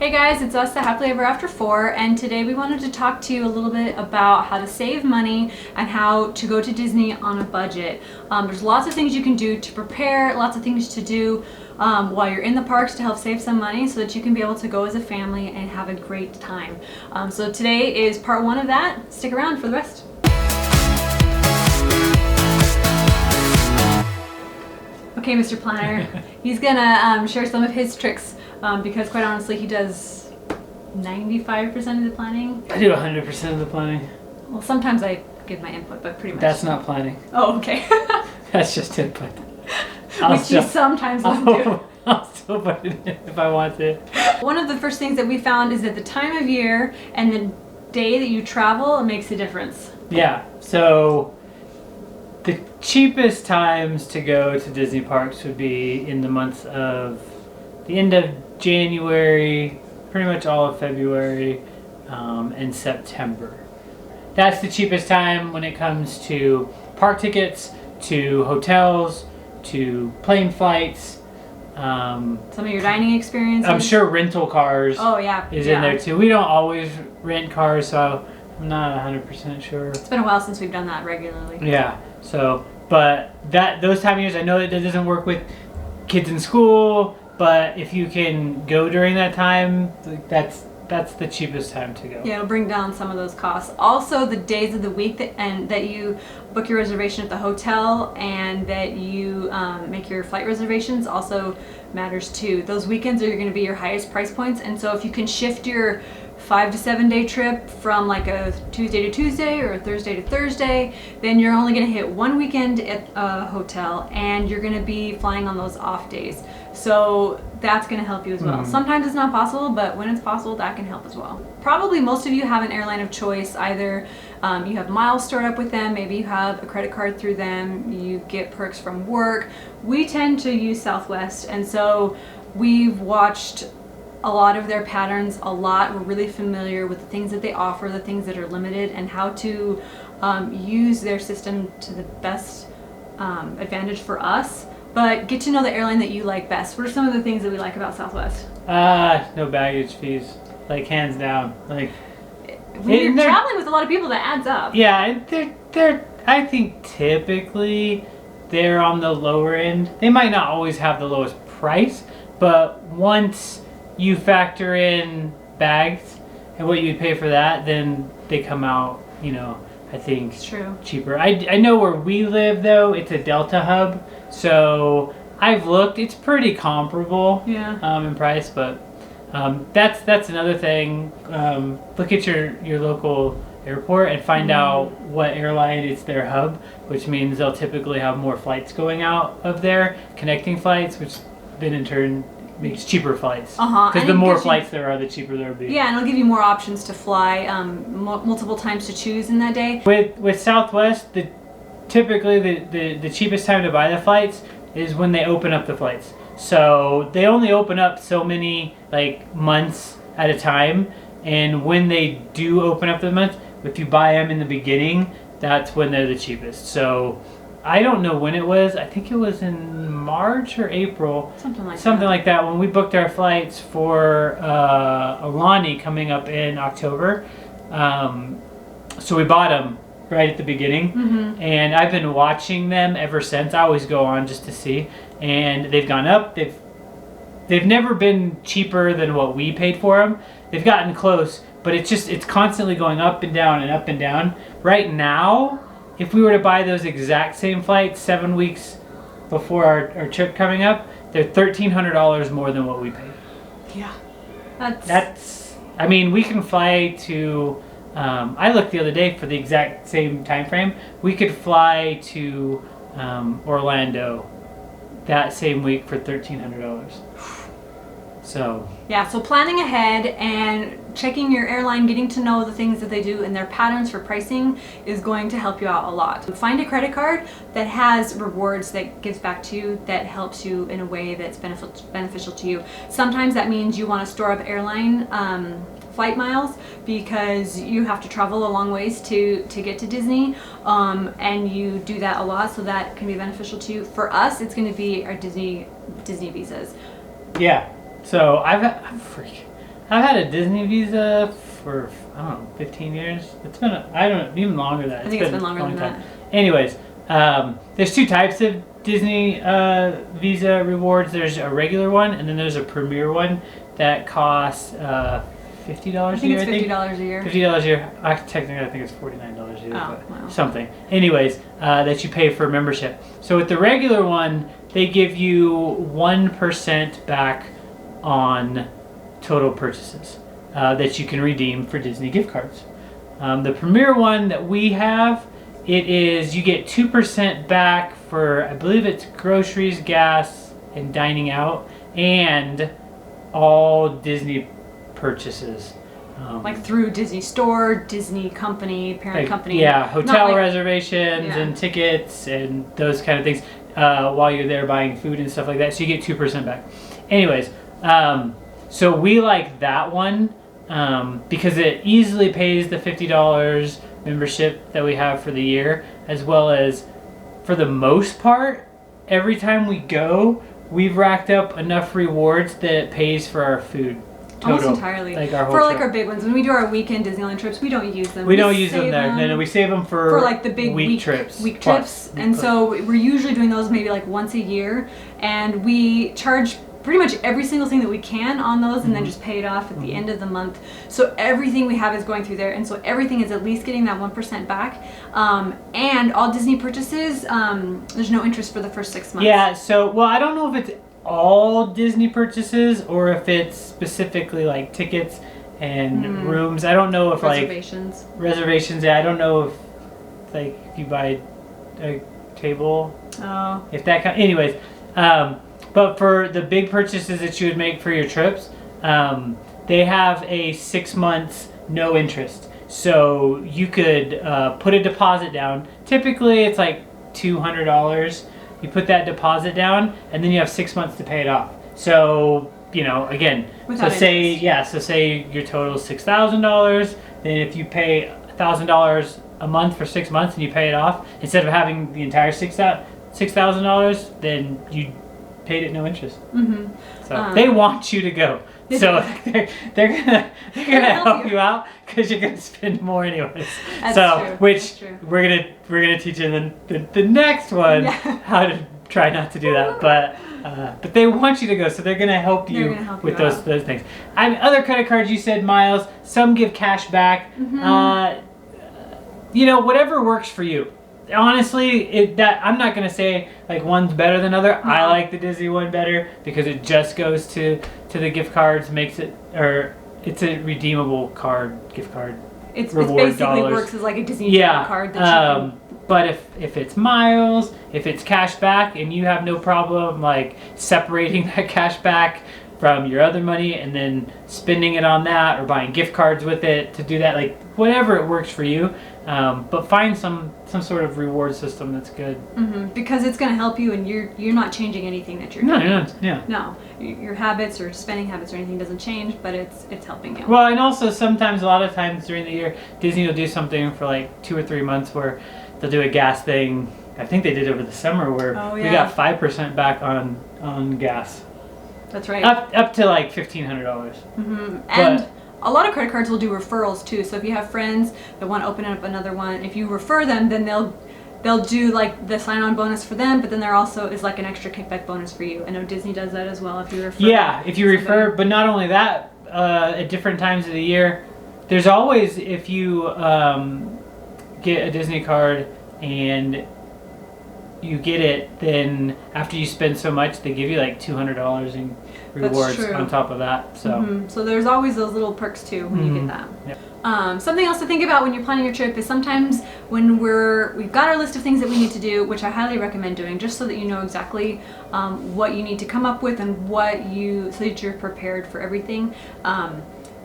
Hey guys, it's us, the Happily Ever After 4, and today we wanted to talk to you a little bit about how to save money and how to go to Disney on a budget. There's lots of things you can do to prepare, lots of things to do while you're in the parks to help save some money so that you can be able to go as a family and have a great time. So today is part 1 of that. Stick around for the rest. Okay, Mr. Planner, he's gonna share some of his tricks because quite honestly he does 95% of the planning. I do 100% of the planning. Well, sometimes I give my input, but pretty much. That's not planning. Oh, okay. That's just input. Which you sometimes listen to. I'll still put it in if I want to. One of the first things that we found is that the time of year and the day that you travel makes a difference. Yeah, so the cheapest times to go to Disney parks would be in the months of the end of January, pretty much all of February, and September. That's the cheapest time when it comes to park tickets, to hotels, to plane flights. Some of your dining experiences. I'm sure rental cars is in there too. We don't always rent cars, so I'm not 100% sure. It's been a while since we've done that regularly. Yeah, so, but those time of years, I know that doesn't work with kids in school, but if you can go during that time, that's the cheapest time to go. Yeah, it'll bring down some of those costs. Also, the days of the week that you book your reservation at the hotel and that you make your flight reservations also matters too. Those weekends are going to be your highest price points, and so if you can shift your 5 to 7 day trip from like a Tuesday to Tuesday or a Thursday to Thursday, then you're only going to hit one weekend at a hotel and you're going to be flying on those off days. So that's going to help you as well. Sometimes it's not possible, but when it's possible, that can help as well. Probably most of you have an airline of choice. Either you have miles stored up with them, maybe you have a credit card through them, you get perks from work. We tend to use Southwest, and so we've watched a lot of their patterns a lot. We're really familiar with the things that they offer, the things that are limited, and how to use their system to the best advantage for us. But get to know the airline that you like best. What are some of the things that we like about Southwest? No baggage fees, like hands down. Like when you're traveling with a lot of people, that adds up. Yeah, and they're I think typically they're on the lower end. They might not always have the lowest price, but once you factor in bags and what you'd pay for that, then they come out, I think cheaper. I know where we live though, it's a Delta hub, so I've looked, it's pretty comparable in price, but that's another thing. Look at your local airport and find out what airline is their hub, which means they'll typically have more flights going out of there, connecting flights, which then in turn makes cheaper flights. Because the more flights there are, the cheaper they'll be. Yeah, and it'll give you more options to fly, multiple times to choose in that day. With Southwest, typically the cheapest time to buy the flights is when they open up the flights. So they only open up so many months at a time, and when they do open up the month, if you buy them in the beginning, that's when they're the cheapest. So I don't know when it was. I think it was in March or April. Something like that. When we booked our flights for Alani coming up in October. So we bought them right at the beginning. And I've been watching them ever since. I always go on just to see. And they've gone up. They've never been cheaper than what we paid for them. They've gotten close, but it's constantly going up and down and up and down. Right now, if we were to buy those exact same flights 7 weeks before our trip coming up, they're $1,300 more than what we paid. Yeah. I mean, we can fly to, I looked the other day for the exact same time frame. We could fly to Orlando that same week for $1,300. So yeah, so planning ahead and checking your airline, getting to know the things that they do and their patterns for pricing is going to help you out a lot. Find a credit card that has rewards that gives back to you, that helps you in a way that's beneficial to you. Sometimes that means you want to store up airline flight miles because you have to travel a long ways to get to Disney, and you do that a lot, so that can be beneficial to you. For us, it's going to be our Disney visas. Yeah. So I've had a Disney Visa for, I don't know, 15 years. It's been, I don't know, even longer than that. I think it's been longer than that. Anyways, there's two types of Disney Visa rewards. There's a regular one, and then there's a Premier one that costs $50 a year. I think it's $50 a year. $50 a year. Technically, I think it's $49 a year, but wow. something. Anyways, that you pay for membership. So with the regular one, they give you 1% back on total purchases that you can redeem for Disney gift cards. The Premier one that we have, it is, you get 2% back for, I believe it's groceries, gas, and dining out, and all Disney purchases. Like through Disney Store, Disney Company, parent company. Yeah, hotel reservations and tickets and those kind of things while you're there buying food and stuff like that. So you get 2% back. Anyways, so we like that one because it easily pays the $50 membership that we have for the year, as well as, for the most part, every time we go, we've racked up enough rewards that it pays for our food. Total. Almost entirely. Like our whole for trip. like our big ones, when we do our weekend Disneyland trips, we don't use them. We don't use them there. No, we save them for like the big week trips. And so we're usually doing those maybe like once a year, and we charge pretty much every single thing that we can on those, and then just pay it off at the end of the month. So everything we have is going through there, and so everything is at least getting that 1% back. And all Disney purchases, there's no interest for the first 6 months. Yeah. So, well, I don't know if it's all Disney purchases or if it's specifically like tickets and rooms. I don't know if reservations. Yeah, I don't know if like if you buy a table. Oh. If that kind. Anyways, but for the big purchases that you would make for your trips, they have a 6 months no interest. So you could put a deposit down. Typically, it's like $200. You put that deposit down, and then you have 6 months to pay it off. So, you know, again, so say your total is $6,000. Then if you pay $1,000 a month for 6 months and you pay it off, instead of having the entire $6,000, then you paid it no interest. So they want you to go. So they're gonna help you out because you're gonna spend more anyways. That's true. We're gonna teach you in the next one how to try not to do that. But they want you to go, so they're gonna help you with those things. Other credit cards, you said miles. Some give cash back. You know, whatever works for you. Honestly, I'm not gonna say like one's better than other. No. I like the Disney one better because it just goes to the gift cards, makes it, or it's a redeemable gift card. It basically works as like a Disney card. That but if it's miles, if it's cash back, and you have no problem like separating that cash back from your other money and then spending it on that or buying gift cards with it to do that, like whatever it works for you. But find some sort of reward system that's good. Because it's going to help you, and you're not changing anything that you're doing. No, you're not. Yeah. No, your habits or spending habits or anything doesn't change, but it's helping you. Well, and also sometimes, a lot of times during the year, Disney will do something for like 2 or 3 months where they'll do a gas thing. I think they did over the summer where we got 5% back on gas. That's right. Up to like $1,500. And a lot of credit cards will do referrals too. So if you have friends that want to open up another one, if you refer them, then they'll do like the sign-on bonus for them. But then there also is like an extra kickback bonus for you. I know Disney does that as well. If you refer. Yeah, if you refer, but not only that. At different times of the year, there's always, if you get a Disney card and you get it, then after you spend so much, they give you like $200 in rewards on top of that. So so there's always those little perks too when you get that. Yep. Something else to think about when you're planning your trip is sometimes when we've got our list of things that we need to do, which I highly recommend doing, just so that you know exactly what you need to come up with and so that you're prepared for everything.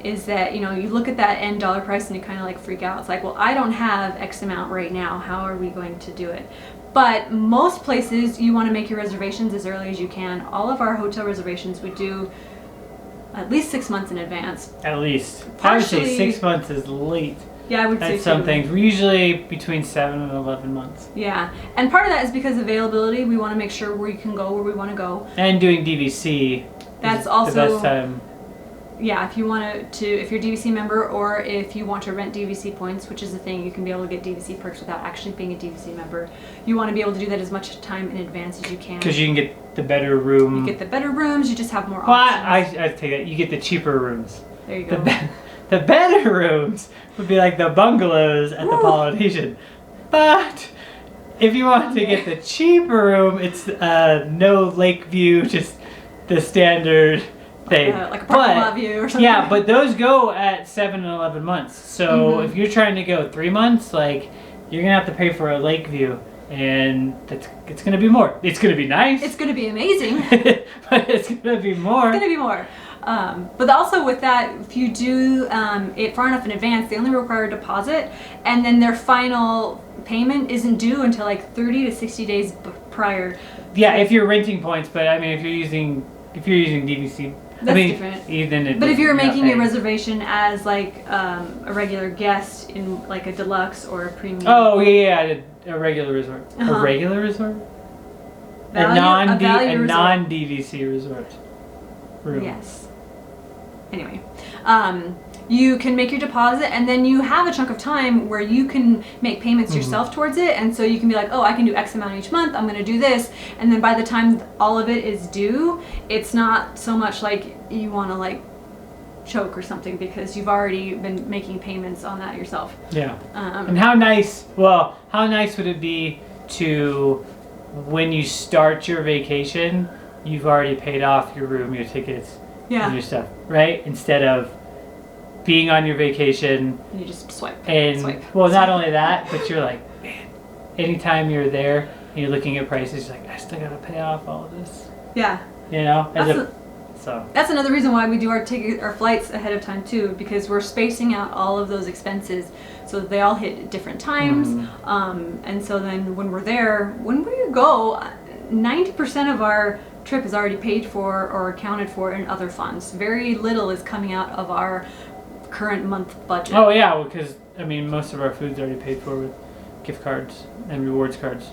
Is that, you know, you look at that end dollar price and you kind of like freak out. It's like, well, I don't have X amount right now. How are we going to do it? But most places, you want to make your reservations as early as you can. All of our hotel reservations we do at least 6 months in advance. At least. I would say 6 months is late. Yeah, I would say some things. We're usually between 7 and 11 months. Yeah, and part of that is because of availability. We want to make sure we can go where we want to go. And doing DVC. That's also the best time. yeah, if you want to, if you're a DVC member, or if you want to rent DVC points, which is the thing, you can be able to get DVC perks without actually being a DVC member. You want to be able to do that as much time in advance as you can. Because you can get the better room. You get the better rooms. You just have more well, options. I take that. You get the cheaper rooms. There you go. The better rooms would be like the bungalows at the Polynesian. But if you want to get the cheaper room, it's no lake view, just the standard thing. Like a parking lot view or something. Yeah, but those go at 7 and 11 months. So if you're trying to go 3 months, like, you're going to have to pay for a lake view. And it's going to be more. It's going to be nice. It's going to be amazing. But it's going to be more. It's going to be more. But also with that, if you do it far enough in advance, they only require a deposit, and then their final payment isn't due until like 30 to 60 days prior. Yeah, if you're renting points, but I mean, if you're using DVC, that's different. But if you're making a reservation as like a regular guest in like a deluxe or a premium. Oh yeah, a regular resort. A regular resort. A non-DVC resort. Room. Yes. Anyway, you can make your deposit, and then you have a chunk of time where you can make payments yourself towards it, and so you can be like, oh, I can do X amount each month, I'm going to do this, and then by the time all of it is due, it's not so much like you want to like choke or something, because you've already been making payments on that yourself. Yeah. And how nice would it be to, when you start your vacation, you've already paid off your room, your tickets, and your stuff, right? Instead of being on your vacation. And you just swipe. Well, not only that, but you're like, man, anytime you're there and you're looking at prices, you're like, I still got to pay off all of this. Yeah. You know? That's another reason why we do our flights ahead of time too, because we're spacing out all of those expenses so that they all hit at different times. And so then when we're there, when we go, 90% of our trip is already paid for or accounted for in other funds. Very little is coming out of our current month budget. Oh yeah, well, because I mean, most of our food's already paid for with gift cards and rewards cards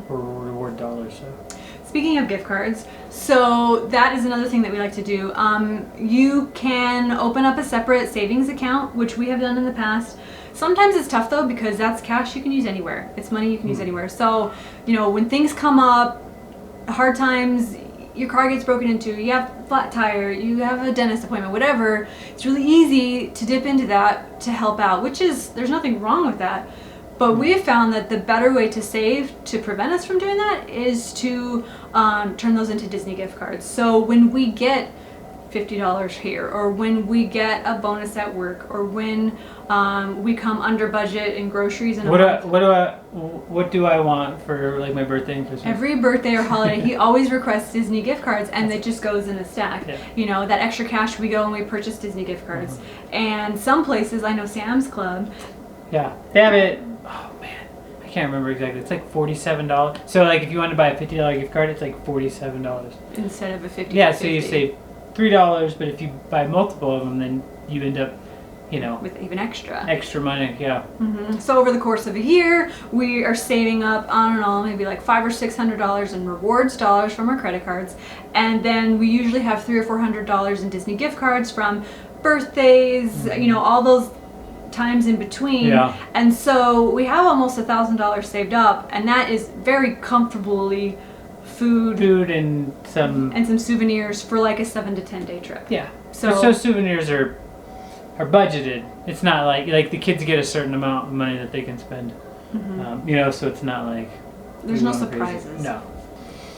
or reward dollars. So. Speaking of gift cards, so that is another thing that we like to do. You can open up a separate savings account, which we have done in the past. Sometimes it's tough though, because that's cash you can use anywhere. It's money you can use anywhere. So, you know, when things come up, hard times, your car gets broken into, you have a flat tire, you have a dentist appointment, whatever, it's really easy to dip into that to help out, which is, there's nothing wrong with that. But we have found that the better way to save to prevent us from doing that is to turn those into Disney gift cards. So when we get $50 here, or when we get a bonus at work, or when we come under budget in groceries and what do I want for like my birthday and Christmas? Every birthday or holiday, he always requests Disney gift cards, and it just goes in a stack. Yeah. You know, that extra cash, we go and we purchase Disney gift cards. And some places, I know Sam's Club. Yeah, they have it. Oh man, I can't remember exactly. It's like $47. So like if you want to buy a $50 gift card, it's like $47 instead of a $50. Yeah, so you save $3, but if you buy multiple of them, then you end up, you know, with even extra money. Yeah. So over the course of a year, we are saving up, I don't know, maybe like $500 or $600 in rewards dollars from our credit cards, and then we usually have $300 or $400 in Disney gift cards from birthdays, you know, all those times in between. Yeah. And so we have almost $1,000 saved up, and that is very comfortably food and some souvenirs for like a 7 to 10 day trip. Yeah. So souvenirs are budgeted. It's not like the kids get a certain amount of money that they can spend. You know, so it's not like there's no surprises. Crazy. No.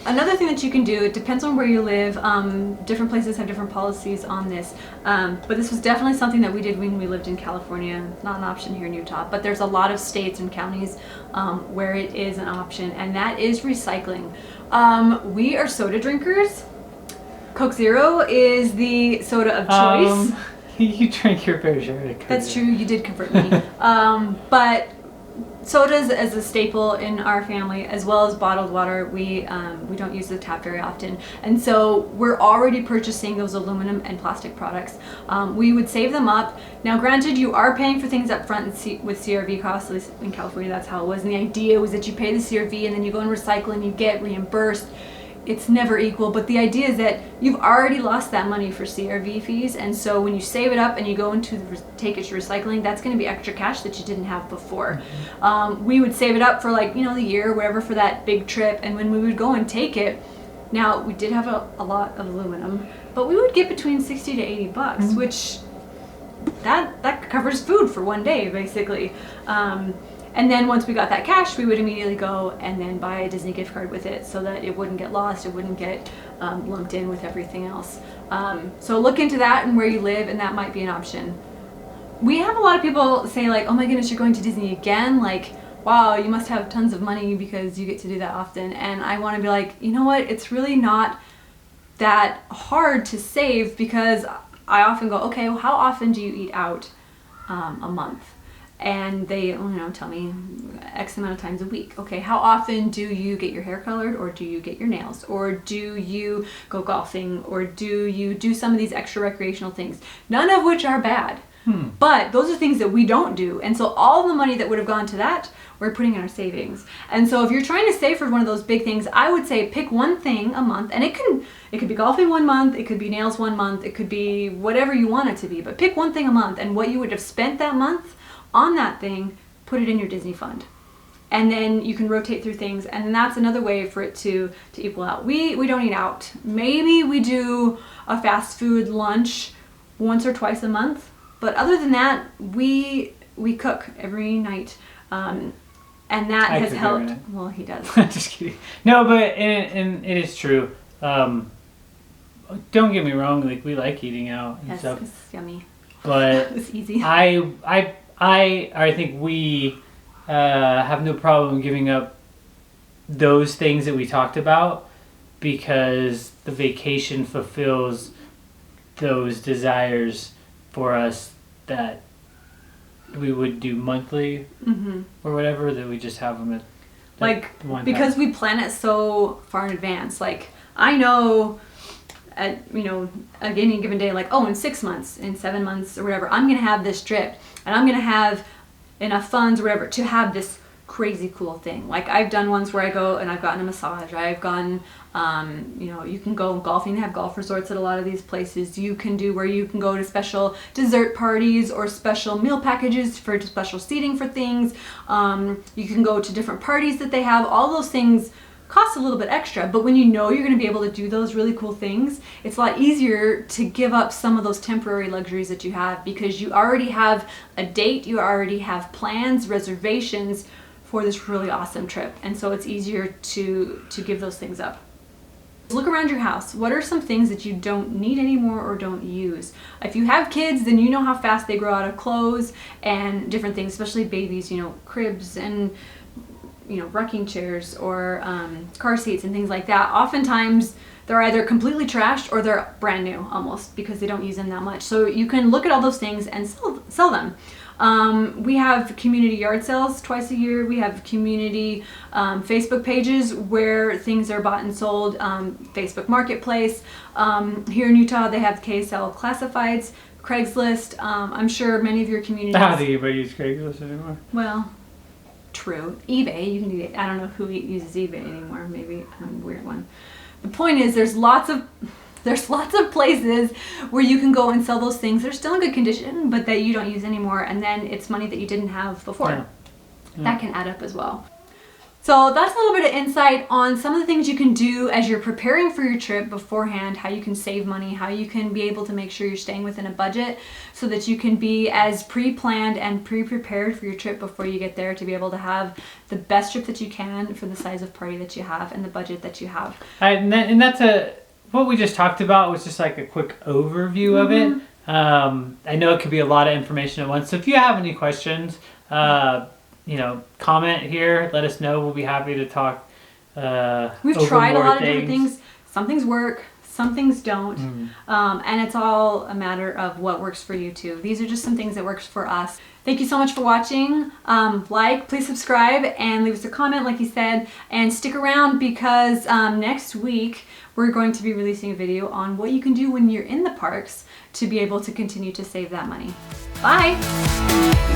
Another thing that you can do, it depends on where you live. Different places have different policies on this. But this was definitely something that we did when we lived in California. It's not an option here in Utah, but there's a lot of states and counties where it is an option, and that is recycling. We are soda drinkers. Coke Zero is the soda of choice. You drink your fair share of Coke. That's true, you did convert me. But sodas as a staple in our family, as well as bottled water. We don't use the tap very often, and so we're already purchasing those aluminum and plastic products. We would save them up. Now granted, you are paying for things up front with CRV costs. At least in California that's how it was, and the idea was that you pay the CRV and then you go and recycle and you get reimbursed. it's never equal, but the idea is that you've already lost that money for CRV fees, and so when you save it up and you go into take it to recycling, that's going to be extra cash that you didn't have before. We would save it up for like, the year or whatever for that big trip, and when we would go and take it, now we did have a lot of aluminum, but we would get between 60 to 80 bucks, which that covers food for one day basically. And then once we got that cash, we would immediately go and then buy a Disney gift card with it so that it wouldn't get lost, it wouldn't get lumped in with everything else. So look into that and where you live, and that might be an option. We have a lot of people say like, oh my goodness, you're going to Disney again? Like, wow, you must have tons of money because you get to do that often. And I want to be like, you know what? It's really not that hard to save, because I often go, okay, well, how often do you eat out a month? And they, tell me X amount of times a week. Okay, how often do you get your hair colored, or do you get your nails, or do you go golfing, or do you do some of these extra recreational things? None of which are bad. But those are things that we don't do. And so all the money that would have gone to that, we're putting in our savings. And so if you're trying to save for one of those big things, I would say pick one thing a month, and it could be golfing 1 month, it could be nails 1 month, it could be whatever you want it to be, but pick one thing a month, and what you would have spent that month on that thing, put it in your Disney fund. And then you can rotate through things, and that's another way for it to equal out. We don't eat out. Maybe we do a fast food lunch once or twice a month, but other than that, we cook every night. And that has helped. Well, he does. Just kidding. No, but and it is true. Don't get me wrong. Like, we like eating out and stuff. It's yummy. But it's easy. I think we have no problem giving up those things that we talked about, because the vacation fulfills those desires for us that we would do monthly or whatever, that we just have them at like because time. We plan it so far in advance. Like, I know at any given day, like, oh, in 6 months, in 7 months or whatever, I'm gonna have this trip, and I'm gonna have enough funds or whatever to have this crazy cool thing. Like, I've done ones where I go and I've gotten a massage. I've gone, you can go golfing. They have golf resorts at a lot of these places. You can do where you can go to special dessert parties or special meal packages for special seating for things. You can go to different parties that they have. All those things cost a little bit extra, but when you know you're going to be able to do those really cool things, it's a lot easier to give up some of those temporary luxuries that you have, because you already have a date, you already have plans, reservations for this really awesome trip, and so it's easier to give those things up. Look around your house. What are some things that you don't need anymore or don't use? If you have kids, then you know how fast they grow out of clothes and different things, especially babies, cribs and rocking chairs or car seats and things like that. Oftentimes they're either completely trashed or they're brand new almost, because they don't use them that much. So you can look at all those things and sell them. We have community yard sales twice a year. We have community Facebook pages where things are bought and sold, Facebook Marketplace. Here in Utah, they have KSL Classifieds, Craigslist. I'm sure many of your communities... I don't think anybody uses Craigslist anymore. Well, true. eBay, you can do it. I don't know who uses eBay anymore. Maybe I'm a weird one. The point is, there's lots of places where you can go and sell those things. They're still in good condition, but that you don't use anymore, and then it's money that you didn't have before. Yeah. That can add up as well. So that's a little bit of insight on some of the things you can do as you're preparing for your trip beforehand, how you can save money, how you can be able to make sure you're staying within a budget so that you can be as pre-planned and pre-prepared for your trip before you get there, to be able to have the best trip that you can for the size of party that you have and the budget that you have. And that's what we just talked about was just like a quick overview of it. I know it could be a lot of information at once. So if you have any questions, comment here, let us know. We'll be happy to talk. We've tried a lot of different things. Some things work, some things don't. And it's all a matter of what works for you too. These are just some things that works for us. Thank you so much for watching. Please subscribe and leave us a comment like you said, and stick around, because next week we're going to be releasing a video on what you can do when you're in the parks to be able to continue to save that money. Bye!